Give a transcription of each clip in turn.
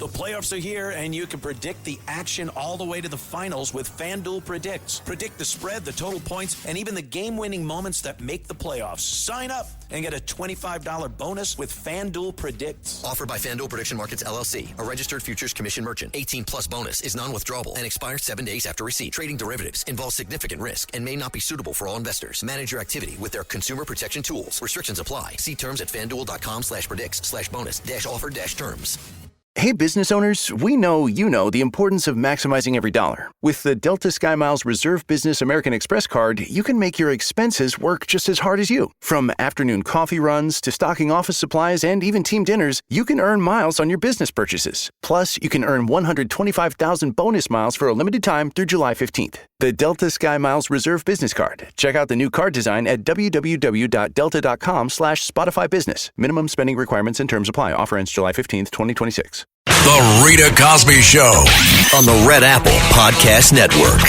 The playoffs are here, and you can predict the action all the way to the finals with FanDuel Predicts. Predict the spread, the total points, and even the game-winning moments that make the playoffs. Sign up and get a $25 bonus with FanDuel Predicts. Offered by FanDuel Prediction Markets, LLC, a registered futures commission merchant. 18-plus bonus is non-withdrawable and expires 7 days after receipt. Trading derivatives involves significant risk and may not be suitable for all investors. Manage your activity with their consumer protection tools. Restrictions apply. See terms at FanDuel.com/predicts/bonus-offer-terms. Hey, business owners, we know you know the importance of maximizing every dollar. With the Delta SkyMiles Reserve Business American Express card, you can make your expenses work just as hard as you. From afternoon coffee runs to stocking office supplies and even team dinners, you can earn miles on your business purchases. Plus, you can earn 125,000 bonus miles for a limited time through July 15th. The Delta SkyMiles Reserve Business Card. Check out the new card design at www.delta.com/Spotify Business. Minimum spending requirements and terms apply. Offer ends July 15th, 2026. The Rita Cosby Show on the Red Apple Podcast Network.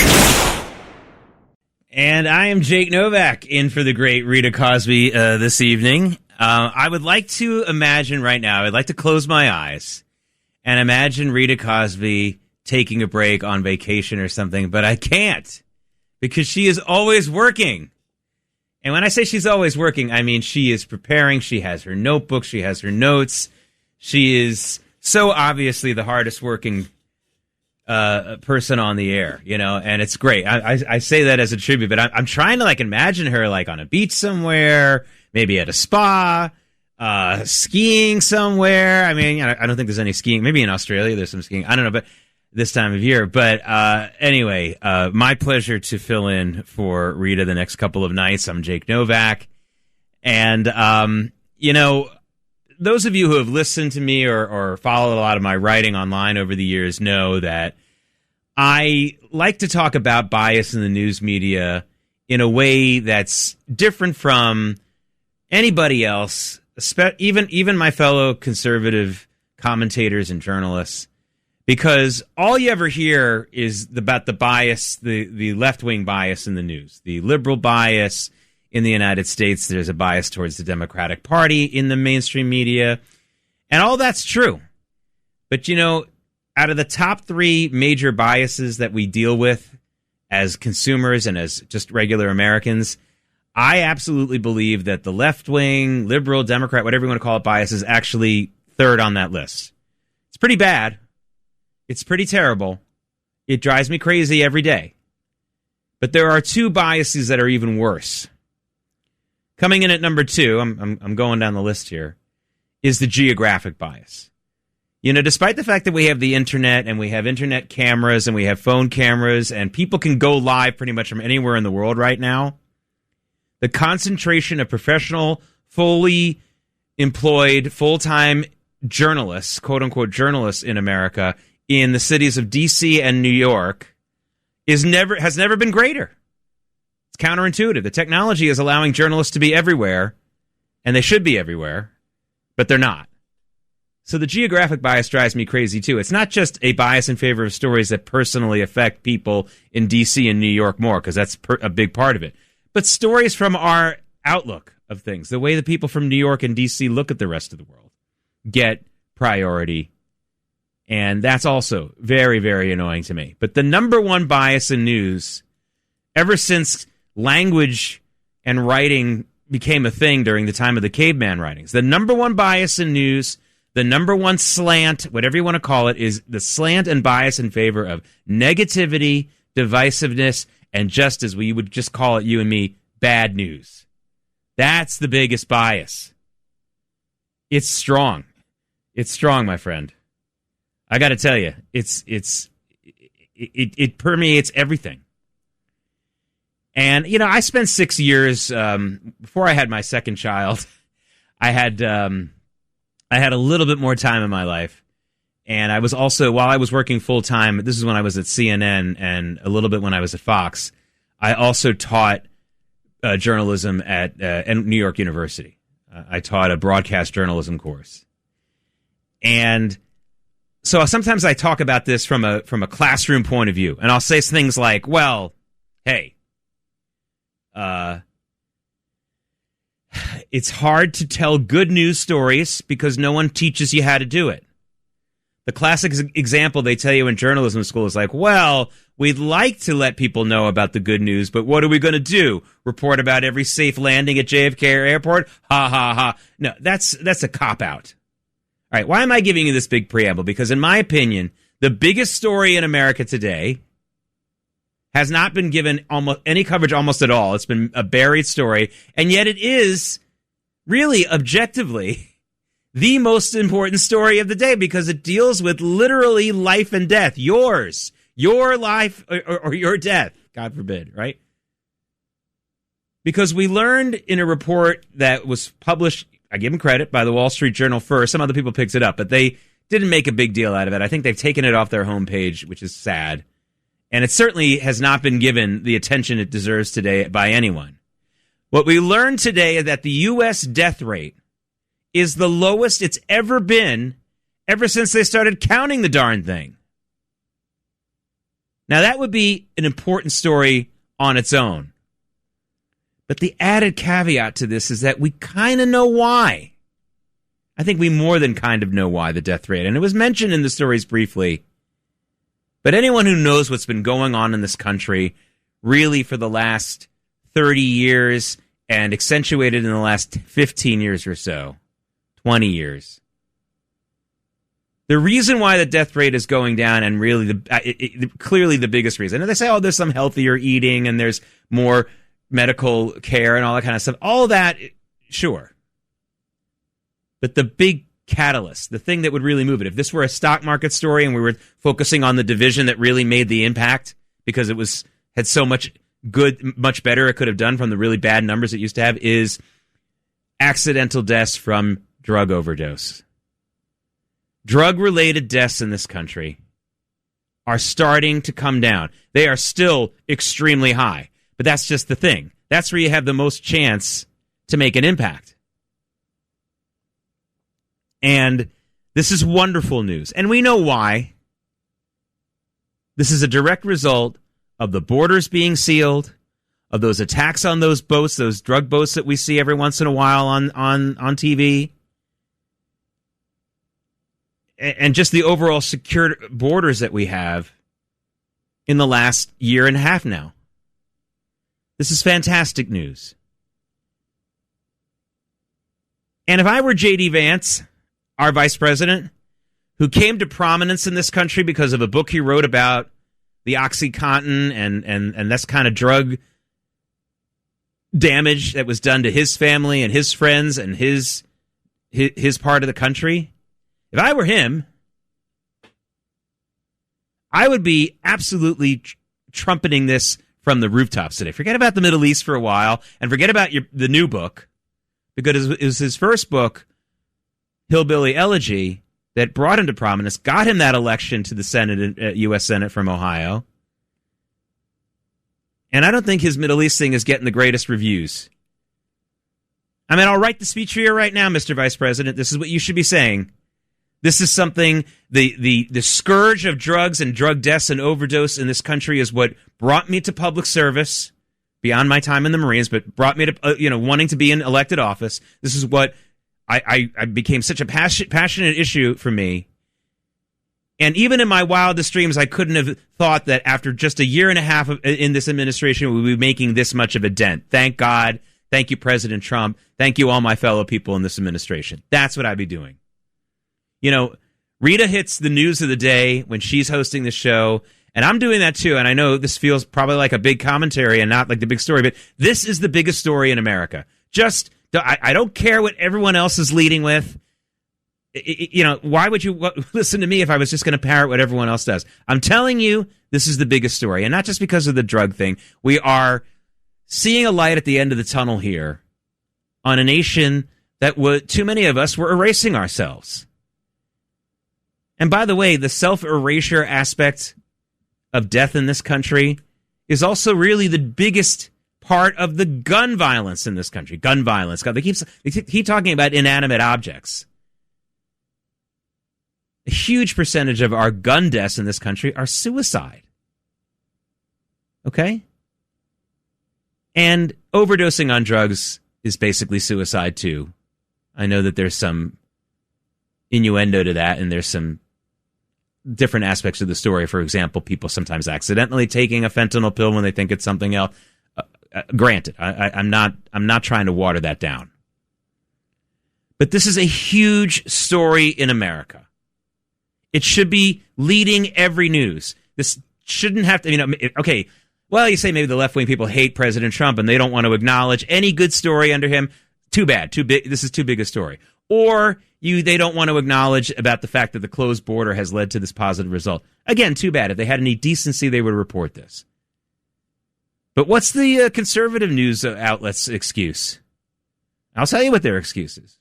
And I am Jake Novak in for the great Rita Cosby this evening. I would like to imagine right now, I'd like to close my eyes and imagine Rita Cosby taking a break on vacation or something, but I can't because she is always working. And when I say she's always working, I mean she is preparing. She has her notebook. She has her notes. She is so obviously the hardest working person on the air, you know, and it's great. I say that as a tribute, but I'm trying to imagine her on a beach somewhere, maybe at a spa, skiing somewhere. I mean, I don't think there's any skiing. Maybe in Australia there's some skiing. I don't know, but this time of year. But anyway, my pleasure to fill in for Rita the next couple of nights. I'm Jake Novak. And, you know, those of you who have listened to me or followed a lot of my writing online over the years know that I like to talk about bias in the news media in a way that's different from anybody else, even my fellow conservative commentators and journalists, because all you ever hear is about the bias, the left-wing bias in the news, the liberal bias. In the United States, there's a bias towards the Democratic Party in the mainstream media, and all that's true. But, you know, out of the top three major biases that we deal with as consumers and as just regular Americans, I absolutely believe that the left-wing, liberal, Democrat, whatever you want to call it, bias is actually third on that list. It's pretty bad. It's pretty terrible. It drives me crazy every day. But there are two biases that are even worse. Coming in at number two, I'm going down the list here, is the geographic bias. You know, despite the fact that we have the internet and we have internet cameras and we have phone cameras and people can go live pretty much from anywhere in the world right now, the concentration of professional, fully employed, full-time journalists, quote-unquote journalists in America, in the cities of D.C. and New York has never been greater. It's counterintuitive. The technology is allowing journalists to be everywhere, and they should be everywhere, but they're not. So the geographic bias drives me crazy, too. It's not just a bias in favor of stories that personally affect people in D.C. and New York more, because that's a big part of it, but stories from our outlook of things, the way the people from New York and D.C. look at the rest of the world, get priority, and that's also very, very annoying to me. But the number one bias in news, ever since language and writing became a thing during the time of the caveman writings, the number one bias in news, the number one slant, whatever you want to call it, is the slant and bias in favor of negativity, divisiveness, and just as we would just call it, you and me, bad news. That's the biggest bias. It's strong. It's strong, my friend. I got to tell you, it permeates everything. And, you know, I spent 6 years, before I had my second child, I had a little bit more time in my life. And I was also, while I was working full-time, this is when I was at CNN and a little bit when I was at Fox, I also taught journalism at New York University. I taught a broadcast journalism course. And so sometimes I talk about this from a classroom point of view. And I'll say things like, well, hey, it's hard to tell good news stories because no one teaches you how to do it. The classic example they tell you in journalism school is like, well, we'd like to let people know about the good news, but what are we going to do? Report about every safe landing at JFK Airport? Ha, ha, ha. No, that's a cop-out. All right, why am I giving you this big preamble? Because in my opinion, the biggest story in America today has not been given almost any coverage almost at all. It's been a buried story, and yet it is really objectively the most important story of the day because it deals with literally life and death. Yours, your life or your death, God forbid, right? Because we learned in a report that was published, I give them credit, by the Wall Street Journal first. Some other people picked it up, but they didn't make a big deal out of it. I think they've taken it off their homepage, which is sad. And it certainly has not been given the attention it deserves today by anyone. What we learned today is that the U.S. death rate is the lowest it's ever been ever since they started counting the darn thing. Now, that would be an important story on its own. But the added caveat to this is that we kind of know why. I think we more than kind of know why the death rate. And it was mentioned in the stories briefly. But anyone who knows what's been going on in this country really for the last 30 years and accentuated in the last 15 years or so, 20 years. The reason why the death rate is going down, and really clearly the biggest reason, and they say, oh, there's some healthier eating and there's more medical care and all that kind of stuff. All that, sure. But the big catalyst, the thing that would really move it, if this were a stock market story and we were focusing on the division that really made the impact because it had so much good, much better it could have done from the really bad numbers it used to have, is accidental deaths from drug overdose. Drug-related deaths in this country are starting to come down. They are still extremely high, but that's just the thing. That's where you have the most chance to make an impact. And this is wonderful news. And we know why. This is a direct result of the borders being sealed, of those attacks on those boats, those drug boats that we see every once in a while on TV. And just the overall secure borders that we have in the last year and a half now. This is fantastic news. And if I were J.D. Vance, our vice president, who came to prominence in this country because of a book he wrote about the OxyContin and that's kind of drug damage that was done to his family and his friends and his part of the country. If I were him, I would be absolutely trumpeting this from the rooftops today. Forget about the Middle East for a while and forget about the new book, because it was his first book, Hillbilly Elegy, that brought him to prominence, got him that election to the Senate, U.S. Senate from Ohio. And I don't think his Middle East thing is getting the greatest reviews. I mean, I'll write the speech for you right now, Mr. Vice President. This is what you should be saying. This is something, the scourge of drugs and drug deaths and overdose in this country is what brought me to public service, beyond my time in the Marines, but brought me to, wanting to be in elected office. This is what I became such a passionate issue for me. And even in my wildest dreams, I couldn't have thought that after just a year and a half in this administration, we would be making this much of a dent. Thank God. Thank you, President Trump. Thank you, all my fellow people in this administration. That's what I'd be doing. Rita hits the news of the day when she's hosting the show, and I'm doing that too. And I know this feels probably like a big commentary and not like the big story, but this is the biggest story in America. I don't care what everyone else is leading with. Why would you listen to me if I was just going to parrot what everyone else does? I'm telling you, this is the biggest story, and not just because of the drug thing. We are seeing a light at the end of the tunnel here on a nation that too many of us were erasing ourselves. And by the way, the self-erasure aspect of death in this country is also really the biggest part of the gun violence in this country. Gun violence. God, they keep talking about inanimate objects. A huge percentage of our gun deaths in this country are suicide. Okay? And overdosing on drugs is basically suicide too. I know that there's some innuendo to that, and there's some different aspects of the story. For example, people sometimes accidentally taking a fentanyl pill when they think it's something else. Granted, I'm not trying to water that down. But this is a huge story in America. It should be leading every news. This shouldn't have to, okay, well, you say maybe the left-wing people hate President Trump and they don't want to acknowledge any good story under him. Too bad. Too big. This is too big a story. Or they don't want to acknowledge about the fact that the closed border has led to this positive result. Again, too bad. If they had any decency, they would report this. But what's the conservative news outlets' excuse? I'll tell you what their excuse is.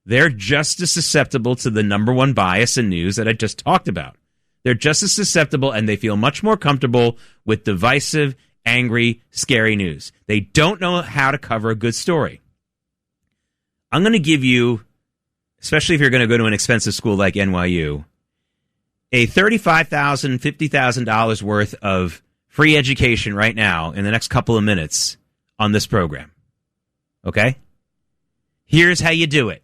They're just as susceptible to the number one bias in news that I just talked about. They're just as susceptible, and they feel much more comfortable with divisive, angry, scary news. They don't know how to cover a good story. I'm going to give you, especially if you're going to go to an expensive school like NYU, a $35,000, $50,000 worth of free education right now in the next couple of minutes on this program. Okay? Here's how you do it.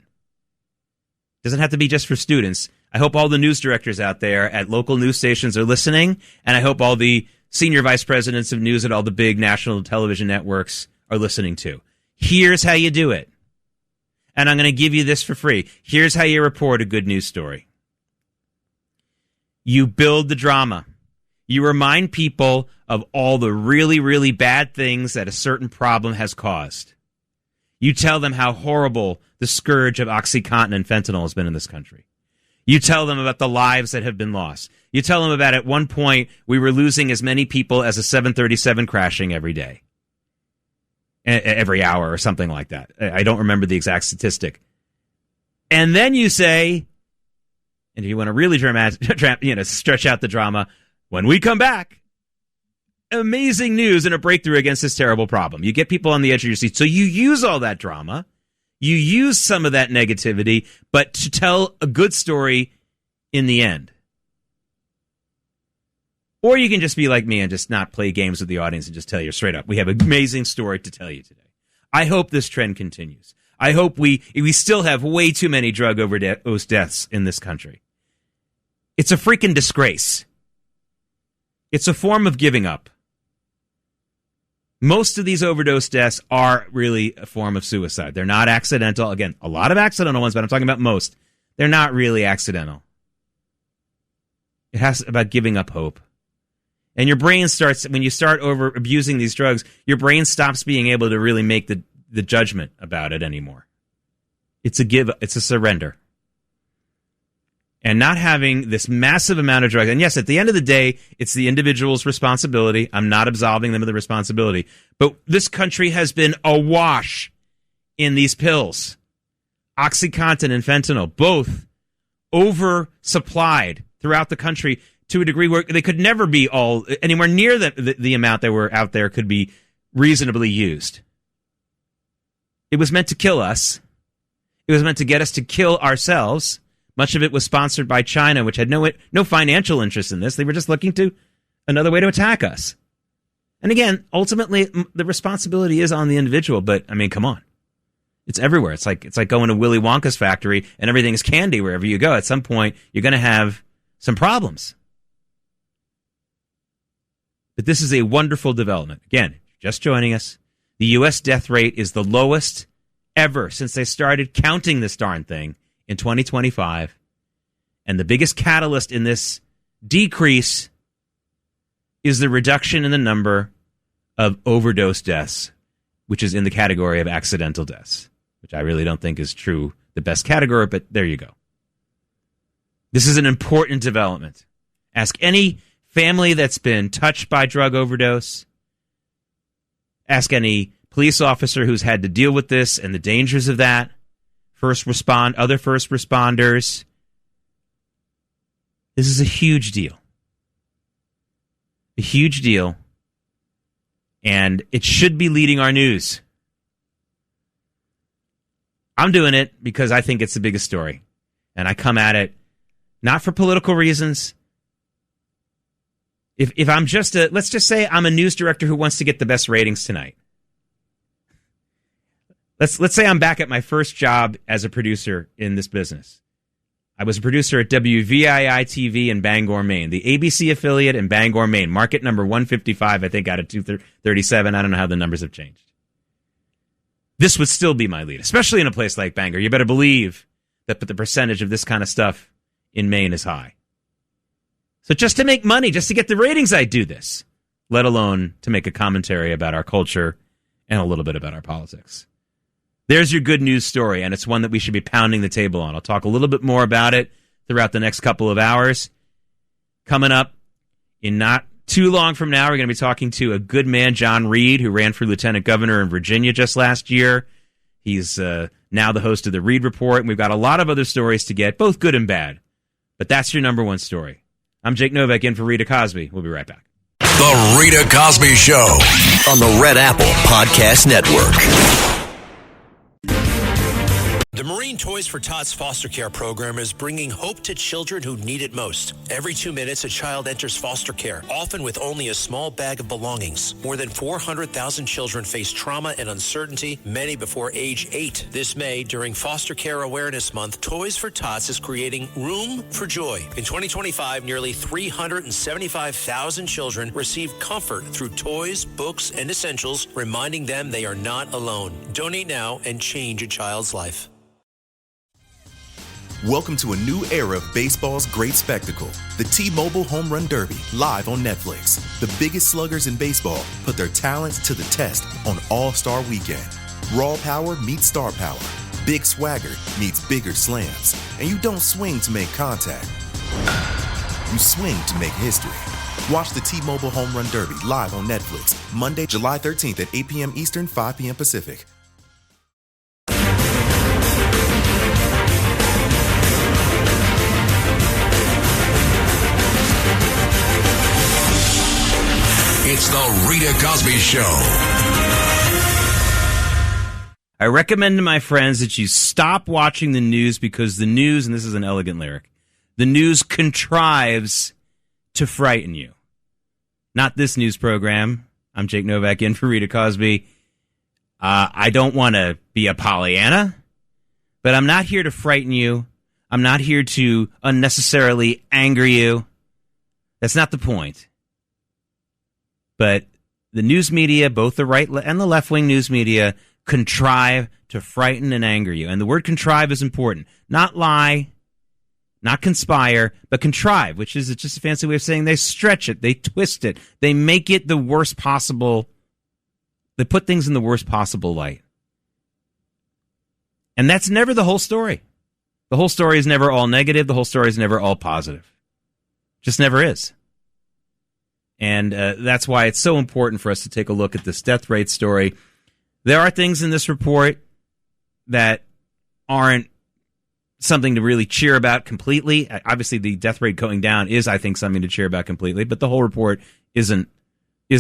Doesn't have to be just for students. I hope all the news directors out there at local news stations are listening, and I hope all the senior vice presidents of news at all the big national television networks are listening too. Here's how you do it. And I'm going to give you this for free. Here's how you report a good news story. You build the drama. You remind people of all the really, really bad things that a certain problem has caused. You tell them how horrible the scourge of OxyContin and fentanyl has been in this country. You tell them about the lives that have been lost. You tell them about at one point we were losing as many people as a 737 crashing every day. Every hour or something like that. I don't remember the exact statistic. And then you say, and if you want to really stretch out the drama, when we come back, amazing news and a breakthrough against this terrible problem. You get people on the edge of your seat. So you use all that drama. You use some of that negativity, but to tell a good story in the end. Or you can just be like me and just not play games with the audience and just tell you straight up, we have an amazing story to tell you today. I hope this trend continues. I hope we still have way too many drug overdose deaths in this country. It's a freaking disgrace. It's a form of giving up. Most of these overdose deaths are really a form of suicide. They're not accidental. Again, a lot of accidental ones, but I'm talking about most. They're not really accidental. It has about giving up hope. And your brain starts, when you start over abusing these drugs, your brain stops being able to really make the judgment about it anymore. It's a surrender. And not having this massive amount of drugs. And yes, at the end of the day, it's the individual's responsibility. I'm not absolving them of the responsibility. But this country has been awash in these pills. OxyContin and fentanyl, both oversupplied throughout the country to a degree where they could never be all anywhere near the amount that were out there could be reasonably used. It was meant to kill us. It was meant to get us to kill ourselves. Much of it was sponsored by China, which had no financial interest in this. They were just looking to another way to attack us. And again, ultimately, the responsibility is on the individual. But I mean, come on, it's everywhere. It's like going to Willy Wonka's factory and everything is candy wherever you go. At some point, you're going to have some problems. But this is a wonderful development. Again, just joining us, the U.S. death rate is the lowest ever since they started counting this darn thing in 2025. And the biggest catalyst in this decrease is the reduction in the number of overdose deaths, which is in the category of accidental deaths, which I really don't think is true, the best category, but there you go. This is an important development. Ask any family that's been touched by drug overdose. Ask any police officer who's had to deal with this and the dangers of that. Other first responders. This is a huge deal. A huge deal. And it should be leading our news. I'm doing it because I think it's the biggest story. And I come at it not for political reasons. If I'm just let's just say I'm a news director who wants to get the best ratings tonight. Let's say I'm back at my first job as a producer in this business. I was a producer at WVII-TV in Bangor, Maine, the ABC affiliate in Bangor, Maine. Market number 155, I think, out of 237. I don't know how the numbers have changed. This would still be my lead, especially in a place like Bangor. You better believe that the percentage of this kind of stuff in Maine is high. So just to make money, just to get the ratings, I do this, let alone to make a commentary about our culture and a little bit about our politics. There's your good news story, and it's one that we should be pounding the table on. I'll talk a little bit more about it throughout the next couple of hours. Coming up in not too long from now, we're going to be talking to a good man, John Reid, who ran for lieutenant governor in Virginia just last year. He's now the host of the Reid Report, and we've got a lot of other stories to get, both good and bad. But that's your number one story. I'm Jake Novak in for Rita Cosby. We'll be right back. The Rita Cosby Show on the Red Apple Podcast Network. The Marine Toys for Tots foster care program is bringing hope to children who need it most. Every 2 minutes, a child enters foster care, often with only a small bag of belongings. More than 400,000 children face trauma and uncertainty, many before age 8. This May, during Foster Care Awareness Month, Toys for Tots is creating Room for Joy. In 2025, nearly 375,000 children received comfort through toys, books, and essentials, reminding them they are not alone. Donate now and change a child's life. Welcome to a new era of baseball's great spectacle, the T-Mobile Home Run Derby, live on Netflix. The biggest sluggers in baseball put their talents to the test on All-Star Weekend. Raw power meets star power. Big swagger meets bigger slams. And you don't swing to make contact. You swing to make history. Watch the T-Mobile Home Run Derby live on Netflix, Monday, July 13th at 8 p.m. Eastern, 5 p.m. Pacific. It's the Rita Cosby Show. I recommend to my friends that you stop watching the news because the news, and this is an elegant lyric, the news contrives to frighten you. Not this news program. I'm Jake Novak in for Rita Cosby. I don't want to be a Pollyanna, but I'm not here to frighten you. I'm not here to unnecessarily anger you. That's not the point. But the news media, both the right and the left-wing news media, contrive to frighten and anger you. And the word contrive is important. Not lie, not conspire, but contrive, which is just a fancy way of saying they stretch it, they twist it, they make it the worst possible. They put things in the worst possible light. And that's never the whole story. The whole story is never all negative. The whole story is never all positive. Just never is. And that's why it's so important for us to take a look at this death rate story. There are things in this report that aren't something to really cheer about completely. Obviously, the death rate going down is, I think, something to cheer about completely. But the whole report isn't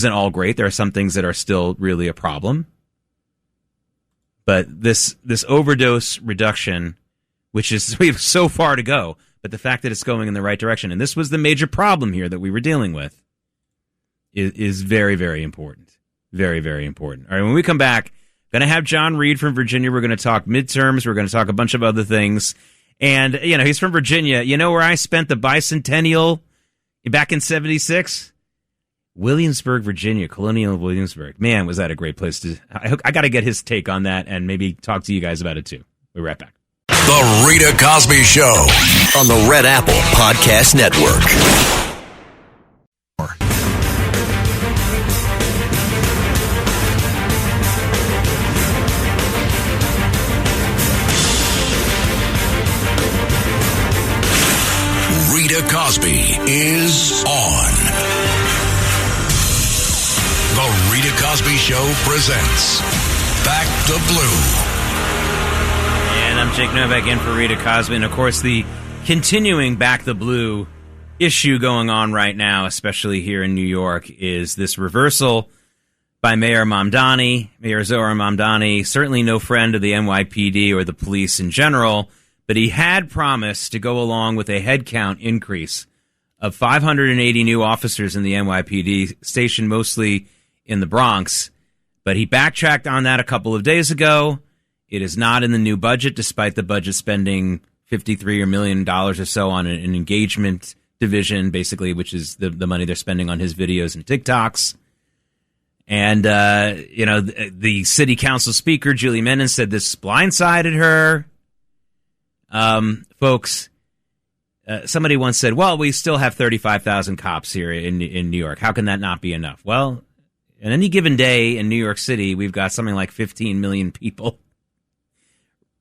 all great. There are some things that are still really a problem. But this overdose reduction, which is, we have so far to go, but the fact that it's going in the right direction, and this was the major problem here that we were dealing with, is very, very important. Very, very important. All right, when we come back, going to have John Reid from Virginia. We're going to talk midterms. We're going to talk a bunch of other things. And, you know, he's from Virginia. You know where I spent the bicentennial back in 76? Williamsburg, Virginia, Colonial Williamsburg. Man, was that a great place to... I got to get his take on that and maybe talk to you guys about it, too. We'll be right back. The Rita Cosby Show on the Red Apple Podcast Network. Rita Cosby is on. The Rita Cosby Show presents Back to Blue. And I'm Jake Novak in for Rita Cosby. And, of course, the continuing Back the Blue issue going on right now, especially here in New York, is this reversal by Mayor Zohar Mamdani, certainly no friend of the NYPD or the police in general, but he had promised to go along with a headcount increase of 580 new officers in the NYPD, stationed mostly in the Bronx. But he backtracked on that a couple of days ago. It is not in the new budget, despite the budget spending $53 million or so on an engagement division, basically, which is the money they're spending on his videos and TikToks. And, the city council speaker, Julie Menon, said this blindsided her. Folks, somebody once said, well, we still have 35,000 cops here in New York. How can that not be enough? Well, on any given day in New York City, we've got something like 15 million people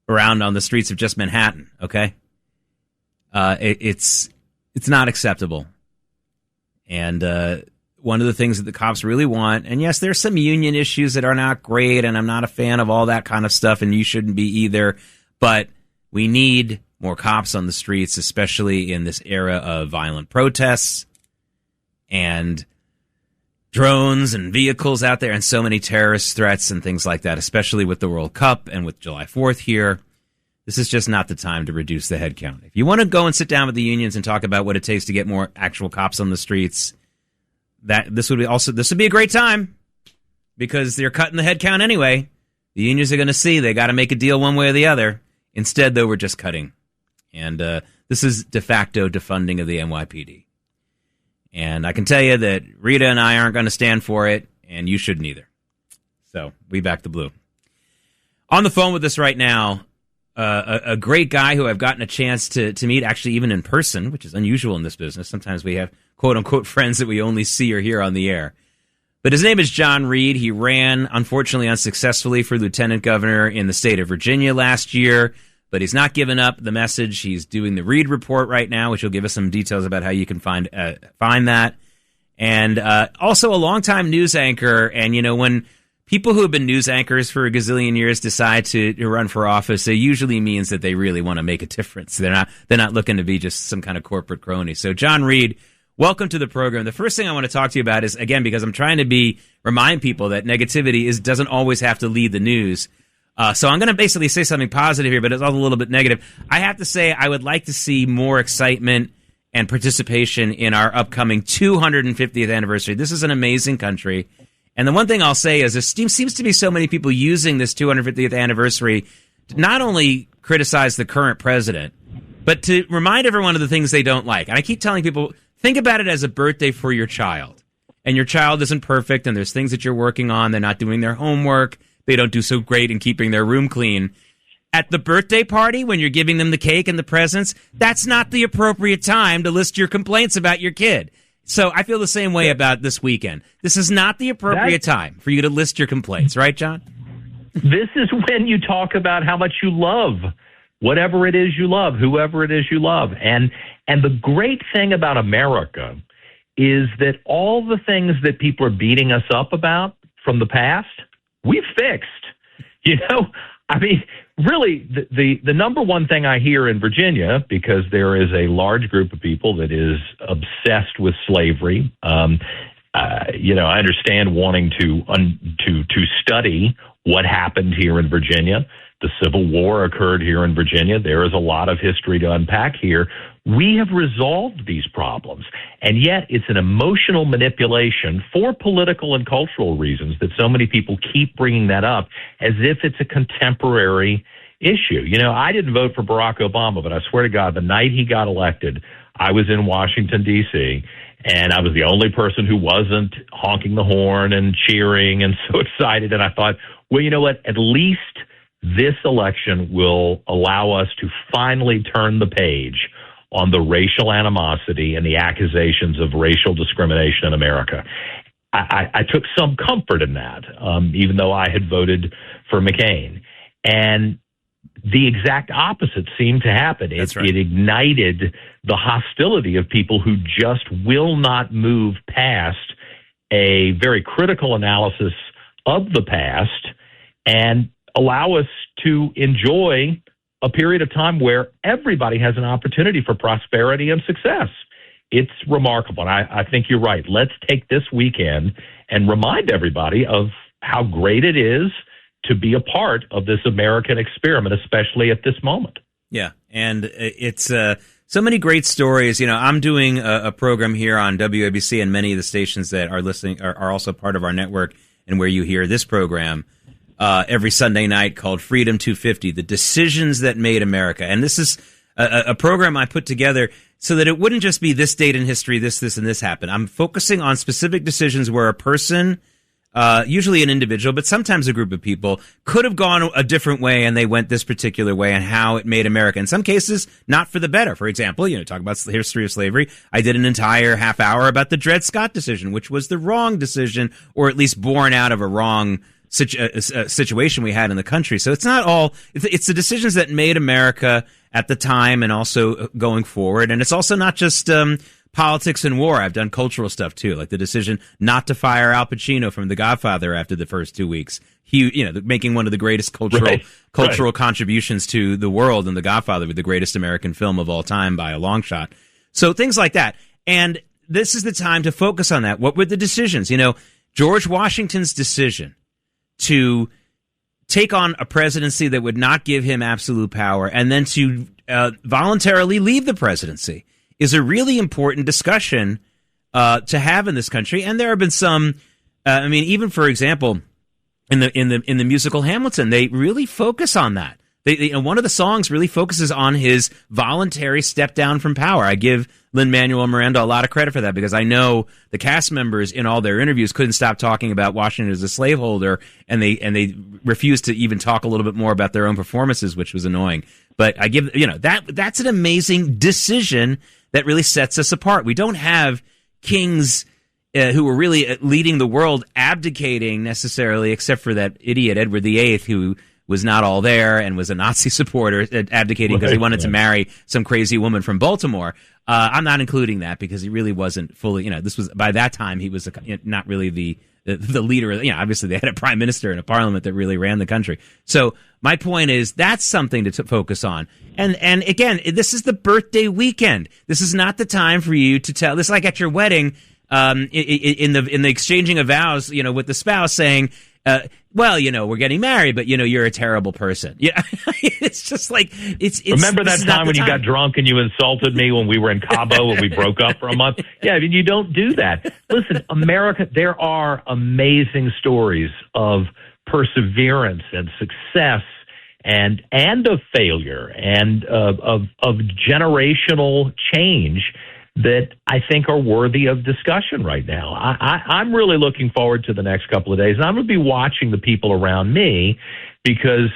around on the streets of just Manhattan, okay? It's not acceptable. And one of the things that the cops really want, and yes, there's some union issues that are not great, and I'm not a fan of all that kind of stuff, and you shouldn't be either, but we need more cops on the streets, especially in this era of violent protests and drones and vehicles out there and so many terrorist threats and things like that, especially with the World Cup and with July 4th here. This is just not the time to reduce the headcount. If you want to go and sit down with the unions and talk about what it takes to get more actual cops on the streets, this would be a great time, because they're cutting the headcount anyway. The unions are going to see they got to make a deal one way or the other. Instead, though, we're just cutting. And this is de facto defunding of the NYPD. And I can tell you that Rita and I aren't going to stand for it, and you shouldn't either. So we back the blue. On the phone with us right now, a great guy who I've gotten a chance to meet, actually even in person, which is unusual in this business. Sometimes we have quote-unquote friends that we only see or hear on the air. But his name is John Reid. He ran, unfortunately, unsuccessfully for lieutenant governor in the state of Virginia last year, but he's not given up the message. He's doing the Reid Report right now, which will give us some details about how you can find that. And also a longtime news anchor. And, when people who have been news anchors for a gazillion years decide to run for office, it usually means that they really want to make a difference. They're not looking to be just some kind of corporate crony. So, John Reid, welcome to the program. The first thing I want to talk to you about is, again, because I'm trying to remind people that negativity doesn't always have to lead the news. So I'm going to basically say something positive here, but it's all a little bit negative. I have to say I would like to see more excitement and participation in our upcoming 250th anniversary. This is an amazing country. And the one thing I'll say is there seems to be so many people using this 250th anniversary to not only criticize the current president, but to remind everyone of the things they don't like. And I keep telling people, think about it as a birthday for your child. And your child isn't perfect, and there's things that you're working on. They're not doing their homework. They don't do so great in keeping their room clean. At the birthday party, when you're giving them the cake and the presents, that's not the appropriate time to list your complaints about your kid. So I feel the same way about this weekend. This is not the appropriate time for you to list your complaints, right, John? This is when you talk about how much you love whatever it is you love, whoever it is you love. And the great thing about America is that all the things that people are beating us up about from the past, we've fixed. Really, the number one thing I hear in Virginia, because there is a large group of people that is obsessed with slavery. I understand wanting to study what happened here in Virginia. The Civil War occurred here in Virginia. There is a lot of history to unpack here. We have resolved these problems, and yet it's an emotional manipulation for political and cultural reasons that so many people keep bringing that up as if it's a contemporary issue. I didn't vote for Barack Obama, but I swear to God, the night he got elected, I was in Washington, D.C., and I was the only person who wasn't honking the horn and cheering and so excited. And I thought, well, you know what? At least this election will allow us to finally turn the page on the racial animosity and the accusations of racial discrimination in America. I took some comfort in that, even though I had voted for McCain. And the exact opposite seemed to happen. It ignited the hostility of people who just will not move past a very critical analysis of the past and allow us to enjoy a period of time where everybody has an opportunity for prosperity and success. It's remarkable. And I think you're right. Let's take this weekend and remind everybody of how great it is to be a part of this American experiment, especially at this moment. Yeah, and it's so many great stories. I'm doing a program here on WABC, and many of the stations that are listening are also part of our network, and where you hear this program every Sunday night, called Freedom 250, The Decisions That Made America. And this is a program I put together so that it wouldn't just be this date in history, this, and this happened. I'm focusing on specific decisions where a person, usually an individual, but sometimes a group of people, could have gone a different way and they went this particular way, and how it made America, in some cases, not for the better. For example, talk about the history of slavery. I did an entire half hour about the Dred Scott decision, which was the wrong decision, or at least born out of a wrong situation we had in the country. So it's not all, it's the decisions that made America at the time and also going forward. And it's also not just politics and war. I've done cultural stuff too, like the decision not to fire Al Pacino from The Godfather after the first 2 weeks. He, making one of the greatest cultural contributions to the world in The Godfather, with the greatest American film of all time by a long shot. So things like that. And this is the time to focus on that. What were the decisions? George Washington's decision to take on a presidency that would not give him absolute power, and then to voluntarily leave the presidency, is a really important discussion to have in this country. And there have been some, even for example, in the musical Hamilton, they really focus on that. One of the songs really focuses on his voluntary step down from power. I give Lin-Manuel Miranda a lot of credit for that, because I know the cast members in all their interviews couldn't stop talking about Washington as a slaveholder, and they refused to even talk a little bit more about their own performances, which was annoying. But I give, that's an amazing decision that really sets us apart. We don't have kings who were really leading the world abdicating necessarily, except for that idiot Edward VIII, who was not all there and was a Nazi supporter, abdicating because he wanted to marry some crazy woman from Baltimore. I'm not including that because he really wasn't fully, this was, by that time, he was not really the leader. Obviously they had a prime minister and a parliament that really ran the country. So my point is, that's something to focus on. And again, this is the birthday weekend. This is not the time for you to tell, this is like at your wedding, in the exchanging of vows, with the spouse saying, we're getting married, but you're a terrible person. Yeah, it's just like it's. Remember that time when you got drunk and you insulted me when we were in Cabo and we broke up for a month? Yeah, you don't do that. Listen, America, there are amazing stories of perseverance and success and of failure and of generational change that I think are worthy of discussion right now. I'm really looking forward to the next couple of days, and I'm going to be watching the people around me because,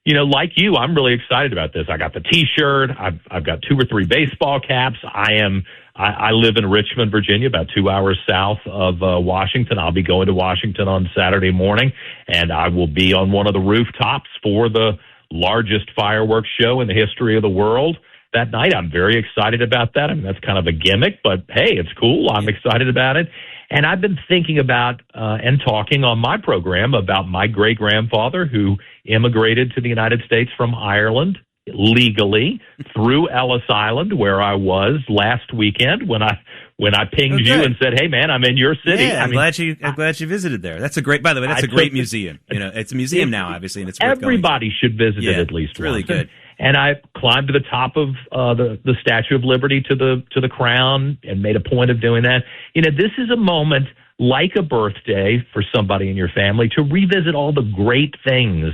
like you, I'm really excited about this. I got the T-shirt. I've got 2 or 3 baseball caps. I live in Richmond, Virginia, about 2 hours south of Washington. I'll be going to Washington on Saturday morning, and I will be on one of the rooftops for the largest fireworks show in the history of the world that night. I'm very excited about that. That's kind of a gimmick, but hey, it's cool. I'm excited about it. And I've been thinking about and talking on my program about my great-grandfather who immigrated to the United States from Ireland legally through Ellis Island, where I was last weekend when I pinged you and said, "Hey, man, I'm in your city." Yeah, I'm glad you visited there. That's a great. By the way, that's a great museum. It's a museum now, obviously, and it's worth everybody going to. should visit it at least. It's really good. And I climbed to the top of the Statue of Liberty to the crown and made a point of doing that. This is a moment like a birthday for somebody in your family to revisit all the great things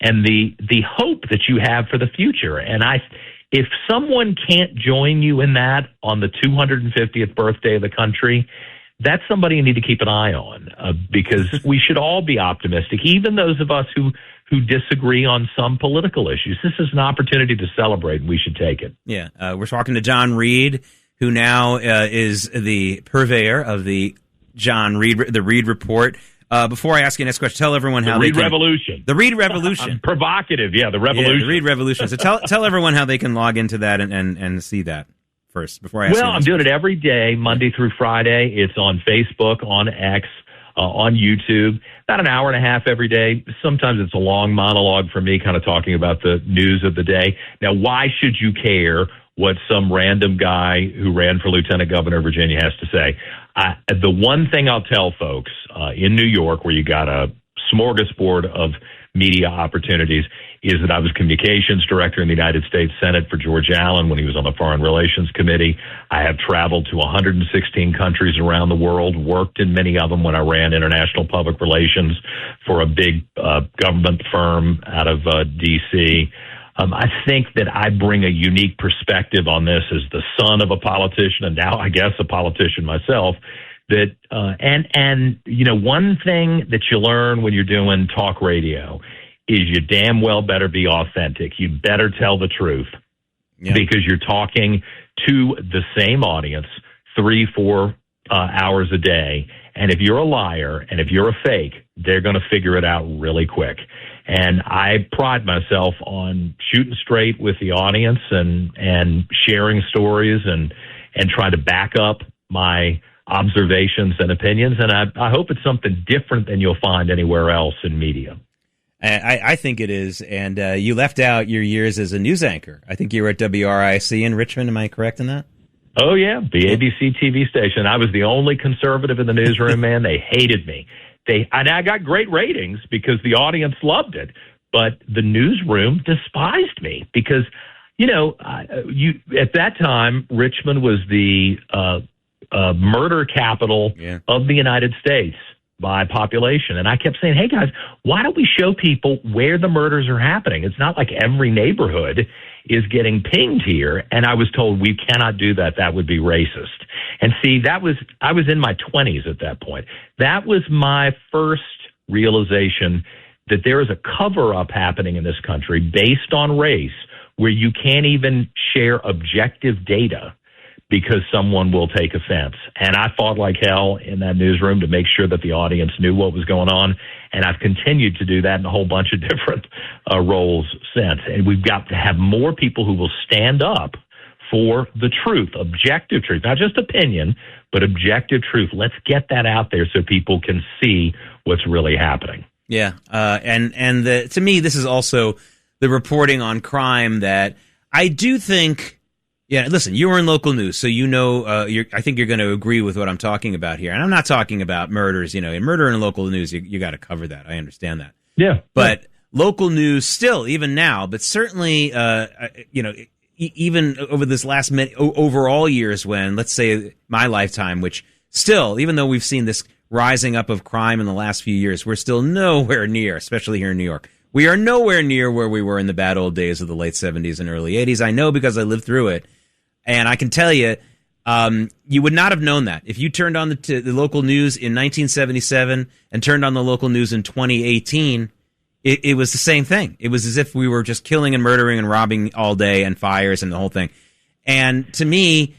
and the hope that you have for the future. And if someone can't join you in that on the 250th birthday of the country, that's somebody you need to keep an eye on because we should all be optimistic, even those of us who disagree on some political issues. This is an opportunity to celebrate, and we should take it. Yeah, we're talking to John Reid, who now is the purveyor of the Reid Report. Before I ask you the next question, tell everyone how the Revolution. The Reid Revolution. Provocative, yeah, the Revolution. Yeah, the Reid Revolution. So tell everyone how they can log into that and see that first before I ask you. Well, I'm doing it every day, Monday through Friday. It's on Facebook, on X, on YouTube, about an hour and a half every day. Sometimes it's a long monologue for me, kind of talking about the news of the day. Now, why should you care what some random guy who ran for lieutenant governor of Virginia has to say? The one thing I'll tell folks in New York, where you got a smorgasbord of media opportunities, is that I was communications director in the United States Senate for George Allen when he was on the Foreign Relations Committee. I have traveled to 116 countries around the world, worked in many of them when I ran international public relations for a big government firm out of D.C. I think that I bring a unique perspective on this as the son of a politician, and now I guess a politician myself. That and one thing that you learn when you're doing talk radio is you damn well better be authentic. You better tell the truth because you're talking to the same audience 3-4 hours a day. And if you're a liar and if you're a fake, they're going to figure it out really quick. And I pride myself on shooting straight with the audience and sharing stories and trying to back up my observations and opinions. And I hope it's something different than you'll find anywhere else in media. I think it is. And you left out your years as a news anchor. I think you were at WRIC in Richmond. Am I correct in that? Oh, yeah. The ABC TV station. I was the only conservative in the newsroom, man. They hated me. And I got great ratings because the audience loved it. But the newsroom despised me because, at that time, Richmond was the murder capital of the United States by population. And I kept saying, hey, guys, why don't we show people where the murders are happening? It's not like every neighborhood is getting pinged here. And I was told we cannot do that. That would be racist. And see, I was in my 20s at that point. That was my first realization that there is a cover-up happening in this country based on race where you can't even share objective data because someone will take offense. And I fought like hell in that newsroom to make sure that the audience knew what was going on. And I've continued to do that in a whole bunch of different roles since. And we've got to have more people who will stand up for the truth, objective truth, not just opinion, but objective truth. Let's get that out there so people can see what's really happening. Yeah. To me, this is also the reporting on crime that I do think. Yeah, listen, you were in local news, so I think you're going to agree with what I'm talking about here. And I'm not talking about murders, in murder in local news, you got to cover that. I understand that. Yeah. But local news still, even now, but certainly, even over this last overall years when, let's say, my lifetime, which still, even though we've seen this rising up of crime in the last few years, we're still nowhere near, especially here in New York. We are nowhere near where we were in the bad old days of the late 70s and early 80s. I know because I lived through it. And I can tell you, you would not have known that. If you turned on the local news in 1977 and turned on the local news in 2018, it was the same thing. It was as if we were just killing and murdering and robbing all day and fires and the whole thing. And to me,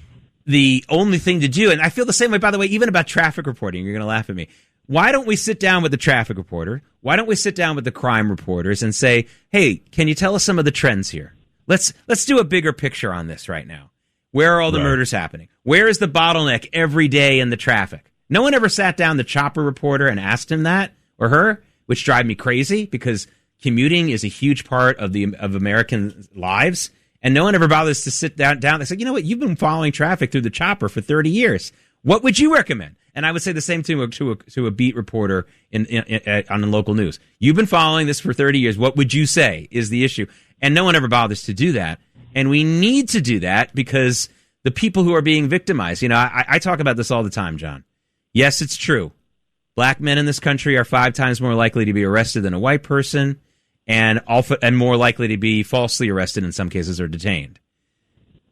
the only thing to do, and I feel the same way, by the way, even about traffic reporting, you're going to laugh at me. Why don't we sit down with the traffic reporter? Why don't we sit down with the crime reporters and say, hey, can you tell us some of the trends here? Let's do a bigger picture on this right now. Where are all the murders happening? Where is the bottleneck every day in the traffic? No one ever sat down the chopper reporter and asked him that or her, which drive me crazy because commuting is a huge part of American lives. And no one ever bothers to sit down. They say, you know what? You've been following traffic through the chopper for 30 years. What would you recommend? And I would say the same to a beat reporter on the local news. You've been following this for 30 years. What would you say is the issue? And no one ever bothers to do that. And we need to do that because the people who are being victimized, I talk about this all the time, John. Yes, it's true. Black men in this country are 5 times more likely to be arrested than a white person and more likely to be falsely arrested in some cases or detained.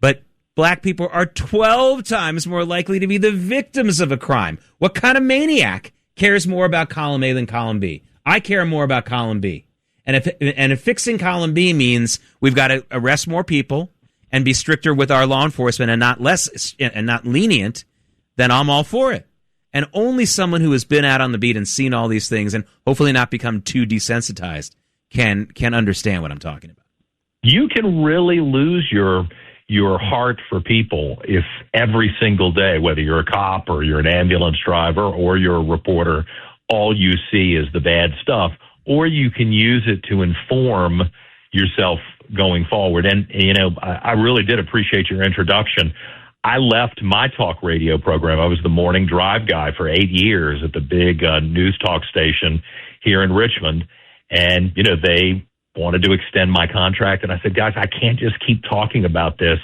But black people are 12 times more likely to be the victims of a crime. What kind of maniac cares more about column A than column B? I care more about column B. And if fixing column B means we've got to arrest more people and be stricter with our law enforcement and not lenient, then I'm all for it. And only someone who has been out on the beat and seen all these things and hopefully not become too desensitized can understand what I'm talking about. You can really lose your heart for people if every single day, whether you're a cop or you're an ambulance driver or you're a reporter, all you see is the bad stuff. Or you can use it to inform yourself going forward. And, I really did appreciate your introduction. I left my talk radio program. I was the morning drive guy for 8 years at the big news talk station here in Richmond. And, they wanted to extend my contract. And I said, guys, I can't just keep talking about this.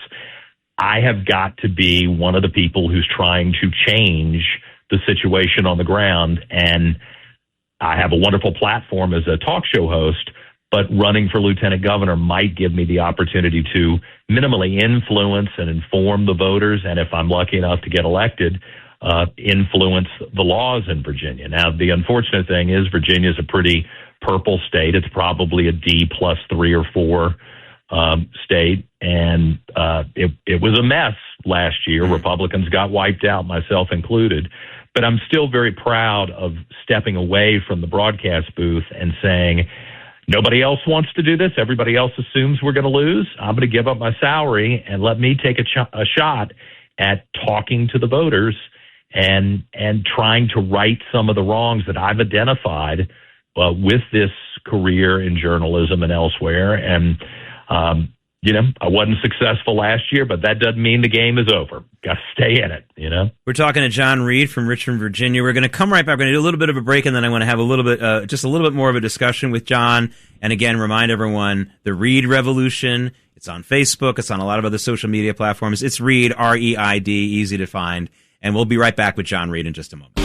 I have got to be one of the people who's trying to change the situation on the ground. And I have a wonderful platform as a talk show host, but running for lieutenant governor might give me the opportunity to minimally influence and inform the voters, and if I'm lucky enough to get elected, influence the laws in Virginia. Now, the unfortunate thing is Virginia is a pretty purple state. It's probably a D plus 3 or 4 state, and it was a mess last year. Republicans got wiped out, myself included. But I'm still very proud of stepping away from the broadcast booth and saying, nobody else wants to do this. Everybody else assumes we're going to lose. I'm going to give up my salary and let me take a shot at talking to the voters and trying to right some of the wrongs that I've identified with this career in journalism and elsewhere. And, I wasn't successful last year, but that doesn't mean the game is over. Got to stay in it, We're talking to John Reid from Richmond, Virginia. We're going to come right back. We're going to do a little bit of a break, and then I want to have a little bit, just a little bit more of a discussion with John. And again, remind everyone, the Reid Revolution, it's on Facebook. It's on a lot of other social media platforms. It's Reid, R-E-I-D, easy to find. And we'll be right back with John Reid in just a moment.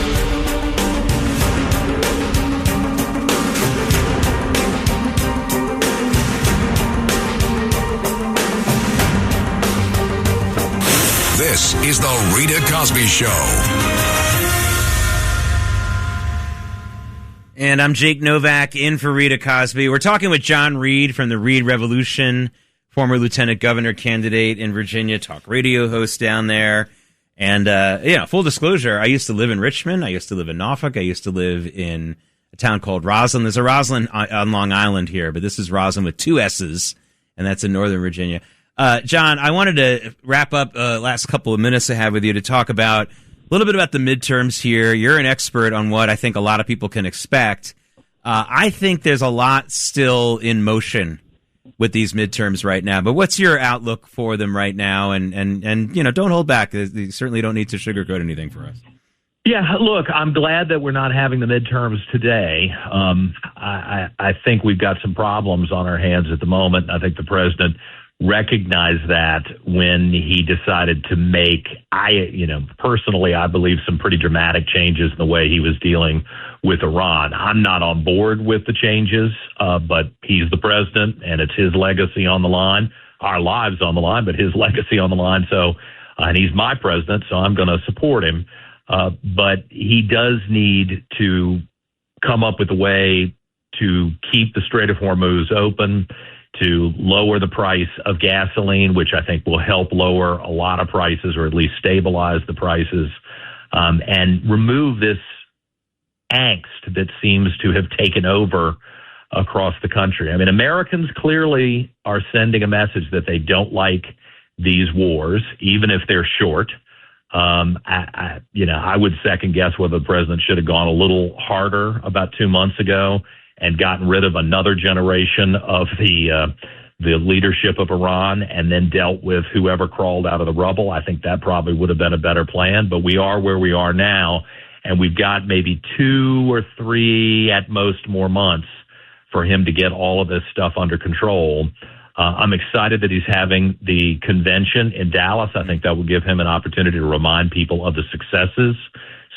This is the Rita Cosby Show. And I'm Jake Novak in for Rita Cosby. We're talking with John Reid from the Reid Revolution, former lieutenant governor candidate in Virginia, talk radio host down there. And, full disclosure, I used to live in Richmond. I used to live in Norfolk. I used to live in a town called Roslyn. There's a Roslyn on Long Island here, but this is Roslyn with 2 S's, and that's in Northern Virginia. John, I wanted to wrap up last couple of minutes I have with you to talk about a little bit about the midterms here. You're an expert on what I think a lot of people can expect. I think there's a lot still in motion with these midterms right now, but what's your outlook for them right now? And don't hold back. You certainly don't need to sugarcoat anything for us. Yeah, look, I'm glad that we're not having the midterms today. I think we've got some problems on our hands at the moment. I think the president recognized that when he decided to make, personally, I believe some pretty dramatic changes in the way he was dealing with Iran. I'm not on board with the changes, but he's the president and it's his legacy on the line, our lives on the line, but his legacy on the line. So, and he's my president, so I'm going to support him. But he does need to come up with a way to keep the Strait of Hormuz open, to lower the price of gasoline, which I think will help lower a lot of prices or at least stabilize the prices, and remove this angst that seems to have taken over across the country. I mean, Americans clearly are sending a message that they don't like these wars, even if they're short. I would second guess whether the president should have gone a little harder about 2 months ago and gotten rid of another generation of the leadership of Iran and then dealt with whoever crawled out of the rubble. I think that probably would have been a better plan, but we are where we are now, and we've got maybe 2 or 3 at most more months for him to get all of this stuff under control. I'm excited that he's having the convention in Dallas. I think that will give him an opportunity to remind people of the successes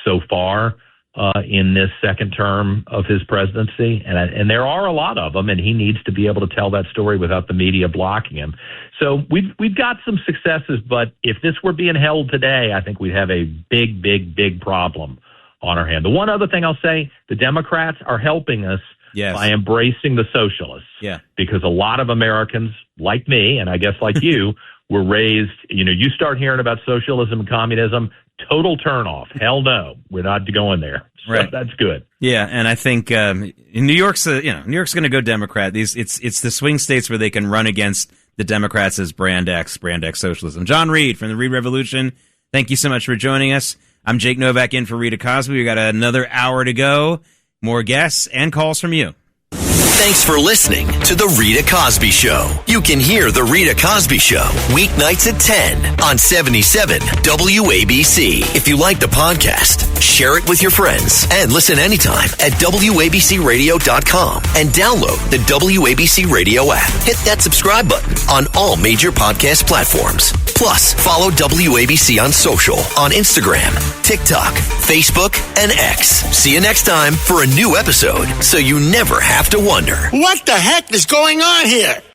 so far in this second term of his presidency. And there are a lot of them, and he needs to be able to tell that story without the media blocking him. So we've got some successes, but if this were being held today, I think we'd have a big, big, big problem on our hand. The one other thing I'll say, the Democrats are helping us by embracing the socialists. Yeah. Because a lot of Americans, like me, and I guess like you, were raised, you start hearing about socialism and communism, total turnoff. Hell no, we're not going there. So right. That's good. Yeah, and I think in New York's New York's going to go Democrat. It's the swing states where they can run against the Democrats as brand X socialism. John Reid from the Reid Revolution, thank you so much for joining us. I'm Jake Novak in for Rita Cosby. We got another hour to go. More guests and calls from you. Thanks for listening to The Rita Cosby Show. You can hear The Rita Cosby Show weeknights at 10 on 77 WABC. If you like the podcast, share it with your friends and listen anytime at WABCRadio.com and download the WABC Radio app. Hit that subscribe button on all major podcast platforms. Plus, follow WABC on social on Instagram, TikTok, Facebook, and X. See you next time for a new episode so you never have to wonder under. What the heck is going on here?